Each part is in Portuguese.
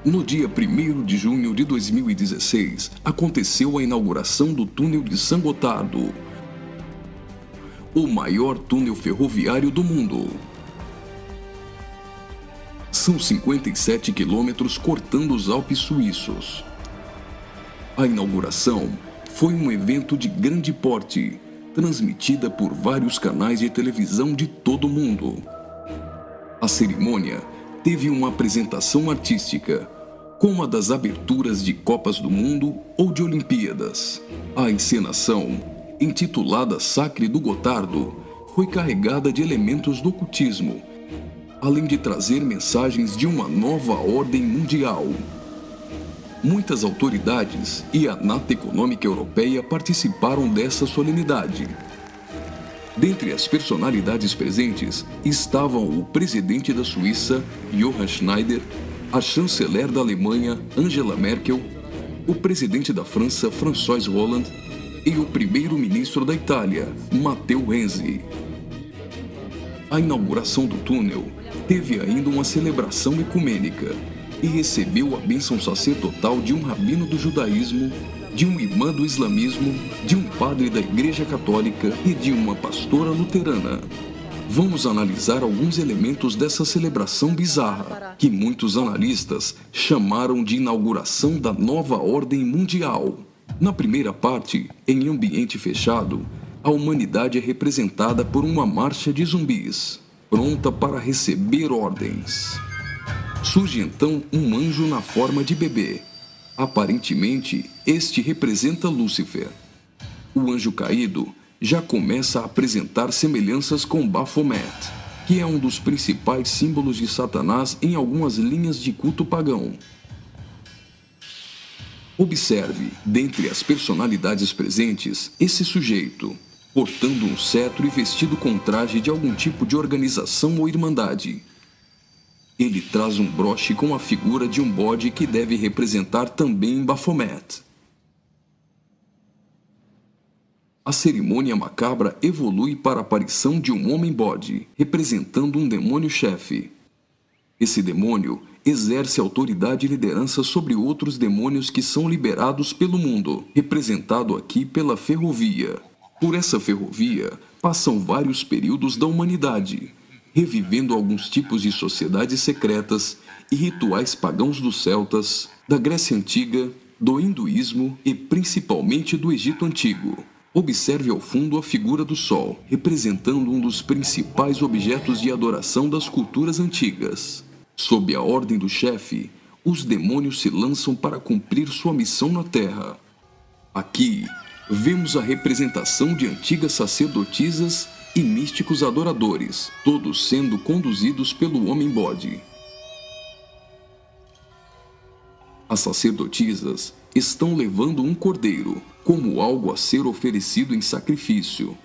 No dia 1º de junho de 2016, aconteceu a inauguração do túnel de San Gotardo, o maior túnel ferroviário do mundo. São 57 quilômetros cortando os Alpes suíços. A inauguração foi um evento de grande porte, transmitida por vários canais de televisão de todo o mundo. A cerimônia teve uma apresentação artística, como a das aberturas de Copas do Mundo ou de Olimpíadas. A encenação, intitulada Sacre do Gotardo, foi carregada de elementos do ocultismo, além de trazer mensagens de uma nova ordem mundial. Muitas autoridades e a Nata Econômica Europeia participaram dessa solenidade. Dentre as personalidades presentes estavam o presidente da Suíça, Johann Schneider, a chanceler da Alemanha, Angela Merkel, o presidente da França, François Hollande, e o primeiro-ministro da Itália, Matteo Renzi. A inauguração do túnel teve ainda uma celebração ecumênica e recebeu a bênção sacerdotal de um rabino do judaísmo, de um imã do islamismo, de um padre da Igreja Católica e de uma pastora luterana. Vamos analisar alguns elementos dessa celebração bizarra, que muitos analistas chamaram de inauguração da nova ordem mundial. Na primeira parte, em ambiente fechado, a humanidade é representada por uma marcha de zumbis, pronta para receber ordens. Surge então um anjo na forma de bebê. Aparentemente, este representa Lúcifer. O anjo caído já começa a apresentar semelhanças com Baphomet, que é um dos principais símbolos de Satanás em algumas linhas de culto pagão. Observe, dentre as personalidades presentes, esse sujeito, portando um cetro e vestido com traje de algum tipo de organização ou irmandade. Ele traz um broche com a figura de um bode que deve representar também Baphomet. A cerimônia macabra evolui para a aparição de um homem-bode, representando um demônio-chefe. Esse demônio exerce autoridade e liderança sobre outros demônios que são liberados pelo mundo, representado aqui pela ferrovia. Por essa ferrovia, passam vários períodos da humanidade, revivendo alguns tipos de sociedades secretas e rituais pagãos dos celtas, da Grécia Antiga, do hinduísmo e principalmente do Egito Antigo. Observe ao fundo a figura do Sol, representando um dos principais objetos de adoração das culturas antigas. Sob a ordem do chefe, os demônios se lançam para cumprir sua missão na Terra. Aqui, vemos a representação de antigas sacerdotisas e místicos adoradores, todos sendo conduzidos pelo homem-bode. As sacerdotisas estão levando um cordeiro, como algo a ser oferecido em sacrifício.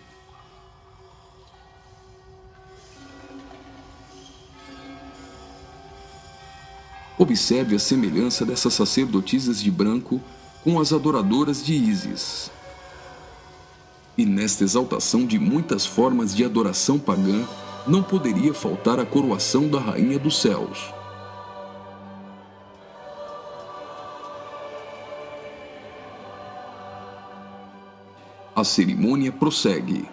Observe a semelhança dessas sacerdotisas de branco com as adoradoras de Ísis. E nesta exaltação de muitas formas de adoração pagã, não poderia faltar a coroação da Rainha dos Céus. A cerimônia prossegue,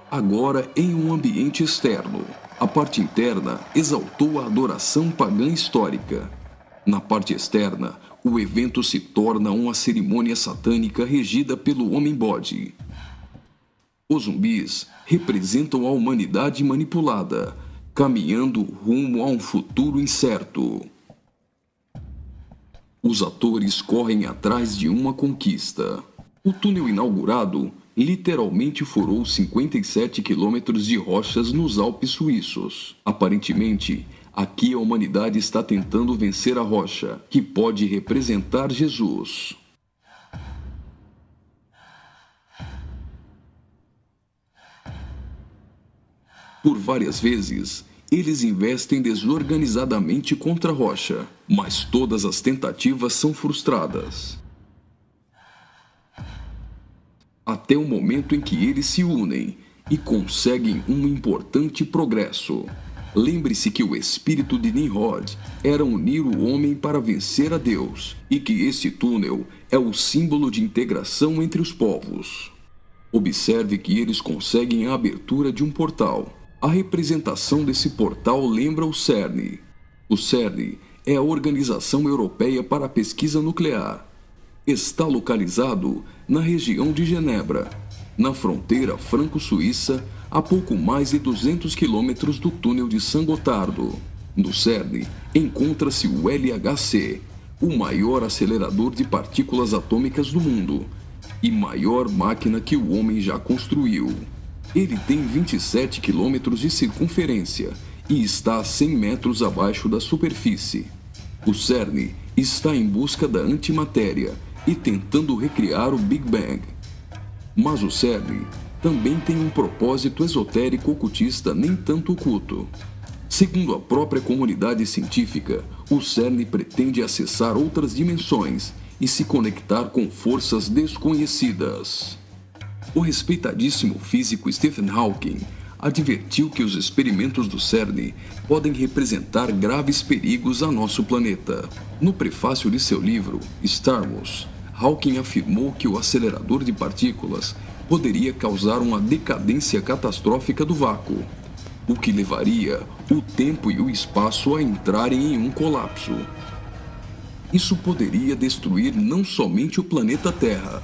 agora em um ambiente externo. A parte interna exaltou a adoração pagã histórica. Na parte externa, o evento se torna uma cerimônia satânica regida pelo homem-bode. Os zumbis representam a humanidade manipulada, caminhando rumo a um futuro incerto. Os atores correm atrás de uma conquista. O túnel inaugurado literalmente furou 57 quilômetros de rochas nos Alpes suíços. Aparentemente, aqui a humanidade está tentando vencer a rocha, que pode representar Jesus. Por várias vezes, eles investem desorganizadamente contra a rocha, mas todas as tentativas são frustradas. Até o momento em que eles se unem e conseguem um importante progresso. Lembre-se que o espírito de Nimrod era unir o homem para vencer a Deus, e que este túnel é o símbolo de integração entre os povos. Observe que eles conseguem a abertura de um portal. A representação desse portal lembra o CERN. O CERN é a Organização Europeia para a Pesquisa Nuclear. Está localizado na região de Genebra, na fronteira franco-suíça, a pouco mais de 200 quilômetros do túnel de Saint-Gothard. No CERN encontra-se o LHC, o maior acelerador de partículas atômicas do mundo e maior máquina que o homem já construiu. Ele tem 27 quilômetros de circunferência e está a 100 metros abaixo da superfície. O CERN está em busca da antimatéria e tentando recriar o Big Bang. Mas o CERN também tem um propósito esotérico ocultista nem tanto oculto. Segundo a própria comunidade científica, o CERN pretende acessar outras dimensões e se conectar com forças desconhecidas. O respeitadíssimo físico Stephen Hawking advertiu que os experimentos do CERN podem representar graves perigos a nosso planeta. No prefácio de seu livro, Stardust, Hawking afirmou que o acelerador de partículas poderia causar uma decadência catastrófica do vácuo, o que levaria o tempo e o espaço a entrarem em um colapso. Isso poderia destruir não somente o planeta Terra,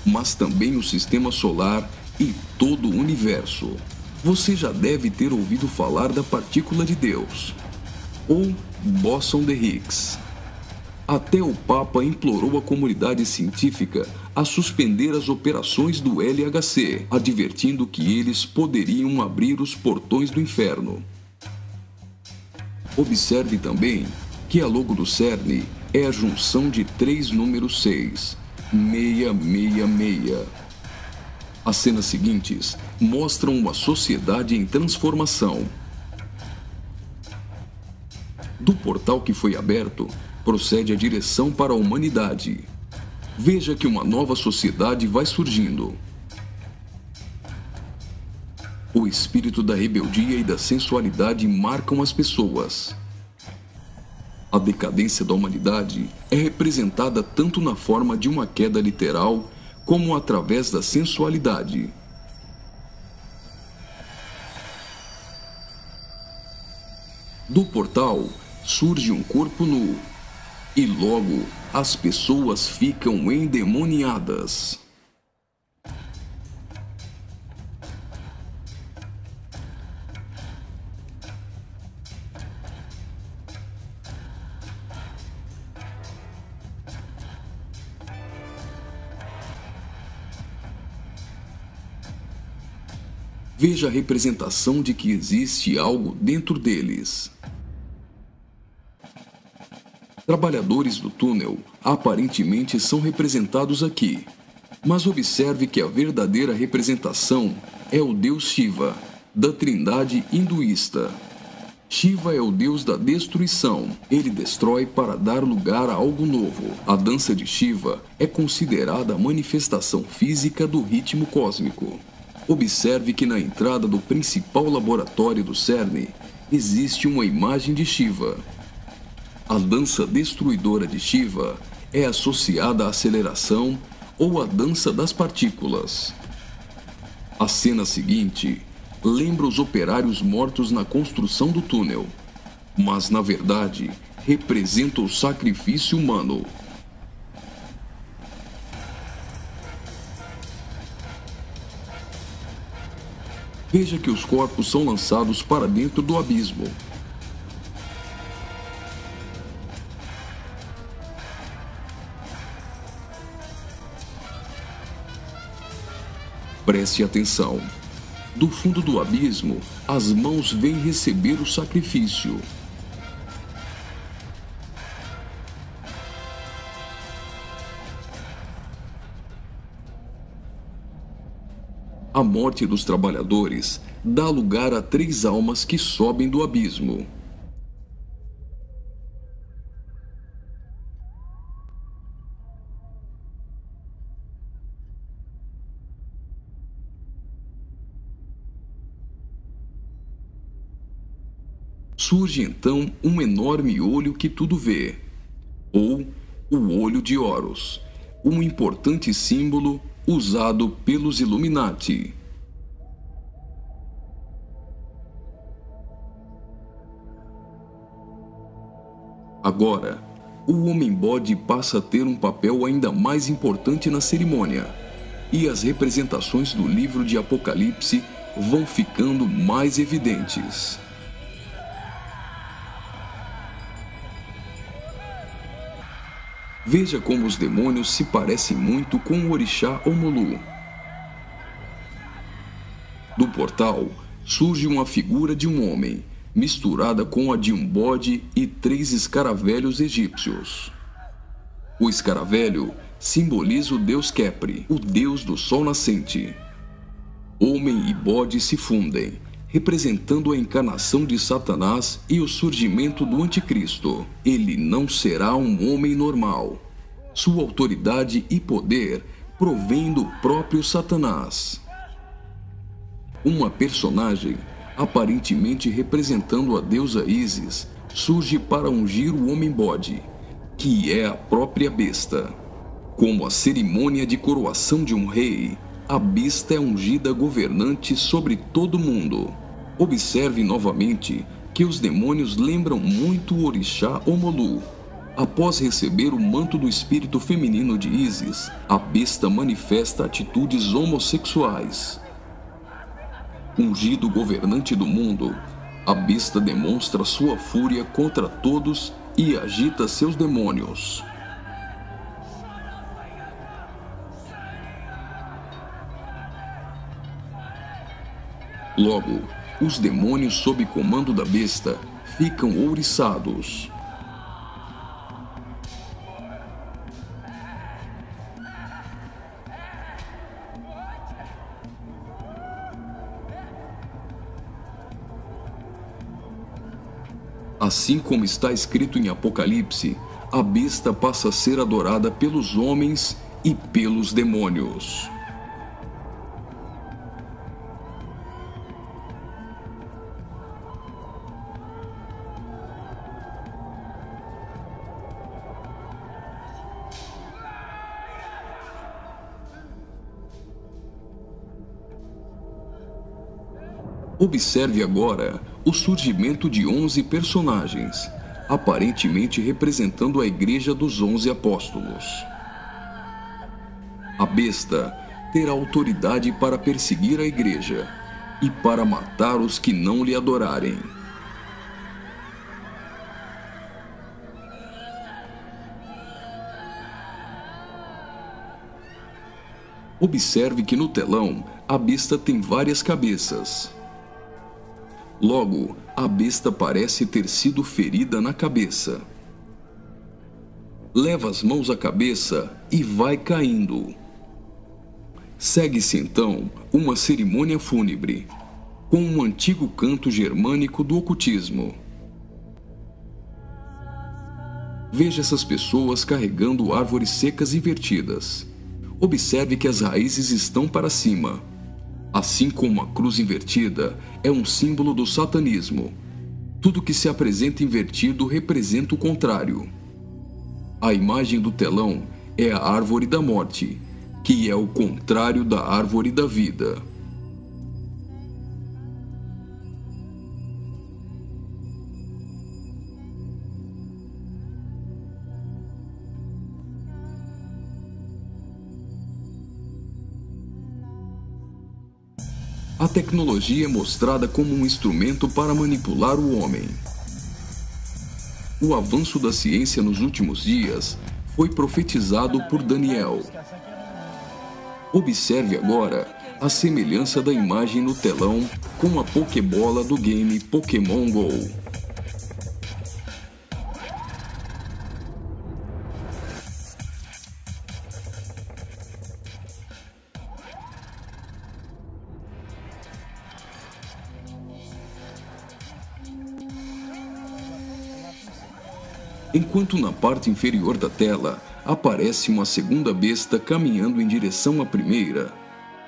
mas também o sistema solar e todo o universo. Você já deve ter ouvido falar da partícula de Deus, ou bóson de Higgs. Até o Papa implorou a comunidade científica a suspender as operações do LHC, advertindo que eles poderiam abrir os portões do inferno. Observe também que a logo do CERN é a junção de 3 números 6, 666. As cenas seguintes mostram uma sociedade em transformação. Do portal que foi aberto, procede a direção para a humanidade. Veja que uma nova sociedade vai surgindo. O espírito da rebeldia e da sensualidade marcam as pessoas. A decadência da humanidade é representada tanto na forma de uma queda literal, como através da sensualidade. Do portal surge um corpo nu, e logo as pessoas ficam endemoniadas. Veja a representação de que existe algo dentro deles. Trabalhadores do túnel aparentemente são representados aqui, mas observe que a verdadeira representação é o deus Shiva, da trindade hinduísta. Shiva é o deus da destruição. Ele destrói para dar lugar a algo novo. A dança de Shiva é considerada a manifestação física do ritmo cósmico. Observe que na entrada do principal laboratório do CERN existe uma imagem de Shiva. A dança destruidora de Shiva é associada à aceleração ou à dança das partículas. A cena seguinte lembra os operários mortos na construção do túnel, mas na verdade representa o sacrifício humano. Veja que os corpos são lançados para dentro do abismo. Preste atenção. Do fundo do abismo, as mãos vêm receber o sacrifício. A morte dos trabalhadores dá lugar a 3 almas que sobem do abismo. surge então um enorme olho que tudo vê, ou o Olho de Horus, um importante símbolo usado pelos Illuminati. Agora, o homem-bode passa a ter um papel ainda mais importante na cerimônia, e as representações do livro de Apocalipse vão ficando mais evidentes. Veja como os demônios se parecem muito com o orixá Omulu. Do portal surge uma figura de um homem, misturada com a de um bode e 3 escaravelhos egípcios. O escaravelho simboliza o deus Khepri, o deus do sol nascente. Homem e bode se fundem, representando a encarnação de Satanás e o surgimento do anticristo. Ele não será um homem normal. Sua autoridade e poder provém do próprio Satanás. Uma personagem, aparentemente representando a deusa Ísis, surge para ungir o homem-bode, que é a própria besta. Como a cerimônia de coroação de um rei, a besta é ungida governante sobre todo o mundo. Observe novamente que os demônios lembram muito o orixá Omulu. Após receber o manto do espírito feminino de Ísis, a besta manifesta atitudes homossexuais. Ungido governante do mundo, a besta demonstra sua fúria contra todos e agita seus demônios. Logo, os demônios sob comando da besta ficam ouriçados. Assim como está escrito em Apocalipse, a besta passa a ser adorada pelos homens e pelos demônios. Observe agora o surgimento de 11 personagens, aparentemente representando a Igreja dos 11 Apóstolos. A besta terá autoridade para perseguir a Igreja e para matar os que não lhe adorarem. Observe que no telão a besta tem várias cabeças. Logo, a besta parece ter sido ferida na cabeça. Leva as mãos à cabeça e vai caindo. Segue-se então uma cerimônia fúnebre, com um antigo canto germânico do ocultismo. Veja essas pessoas carregando árvores secas invertidas. Observe que as raízes estão para cima. Assim como a cruz invertida é um símbolo do satanismo, tudo que se apresenta invertido representa o contrário. A imagem do telão é a árvore da morte, que é o contrário da árvore da vida. A tecnologia é mostrada como um instrumento para manipular o homem. O avanço da ciência nos últimos dias foi profetizado por Daniel. Observe agora a semelhança da imagem no telão com a Pokébola do game Pokémon Go. Enquanto na parte inferior da tela aparece uma segunda besta caminhando em direção à primeira,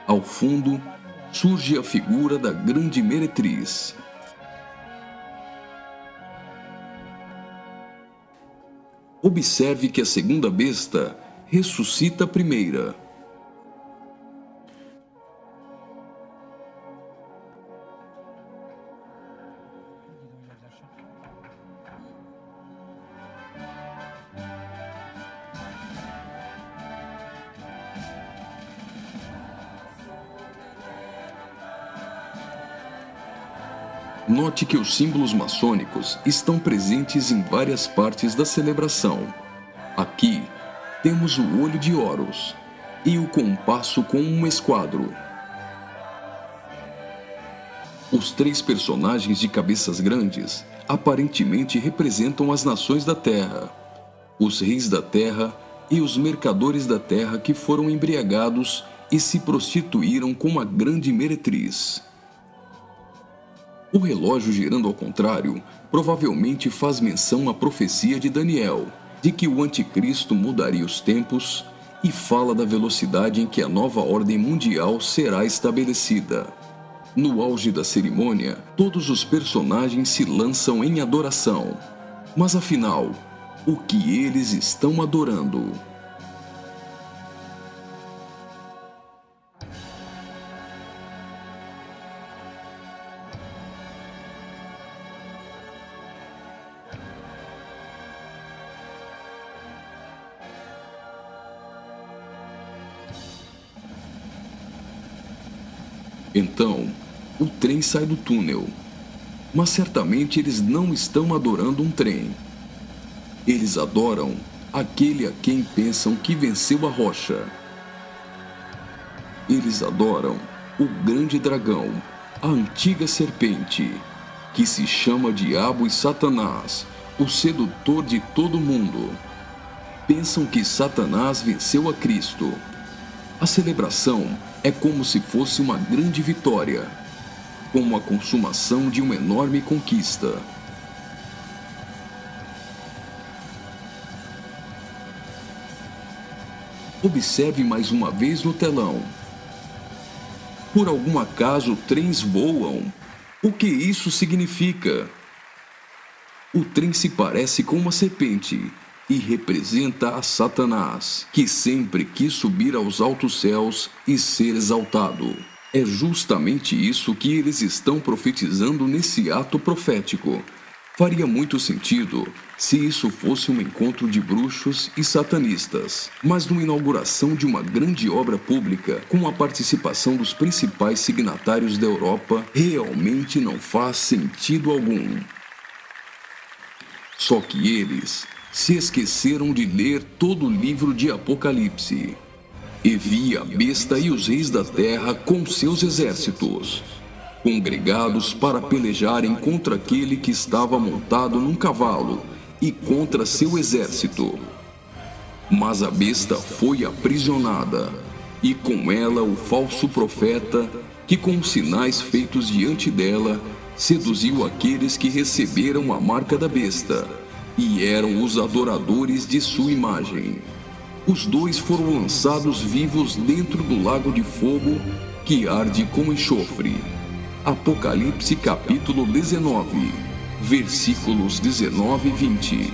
ao fundo surge a figura da grande meretriz. Observe que a segunda besta ressuscita a primeira. Note que os símbolos maçônicos estão presentes em várias partes da celebração. Aqui, temos o olho de Horus e o compasso com um esquadro. Os três personagens de cabeças grandes aparentemente representam as nações da Terra, os reis da Terra e os mercadores da Terra que foram embriagados e se prostituíram com a grande meretriz. O relógio girando ao contrário provavelmente faz menção à profecia de Daniel, de que o anticristo mudaria os tempos, e fala da velocidade em que a nova ordem mundial será estabelecida. No auge da cerimônia, todos os personagens se lançam em adoração. Mas afinal, o que eles estão adorando? Então, o trem sai do túnel. Mas certamente eles não estão adorando um trem. Eles adoram aquele a quem pensam que venceu a rocha. Eles adoram o grande dragão, a antiga serpente, que se chama Diabo e Satanás, o sedutor de todo mundo. Pensam que Satanás venceu a Cristo. A celebração é como se fosse uma grande vitória, como a consumação de uma enorme conquista. Observe mais uma vez no telão. Por algum acaso, trens voam? O que isso significa? O trem se parece com uma serpente e representa a Satanás, que sempre quis subir aos altos céus e ser exaltado. É justamente isso que eles estão profetizando nesse ato profético. Faria muito sentido se isso fosse um encontro de bruxos e satanistas, mas numa inauguração de uma grande obra pública, com a participação dos principais signatários da Europa, realmente não faz sentido algum. Só que eles se esqueceram de ler todo o livro de Apocalipse. E vi a besta e os reis da terra com seus exércitos, congregados para pelejarem contra aquele que estava montado num cavalo e contra seu exército. Mas a besta foi aprisionada, e com ela o falso profeta, que com os sinais feitos diante dela, seduziu aqueles que receberam a marca da besta, e eram os adoradores de sua imagem. Os dois foram lançados vivos dentro do lago de fogo que arde com enxofre. Apocalipse capítulo 19, versículos 19 e 20.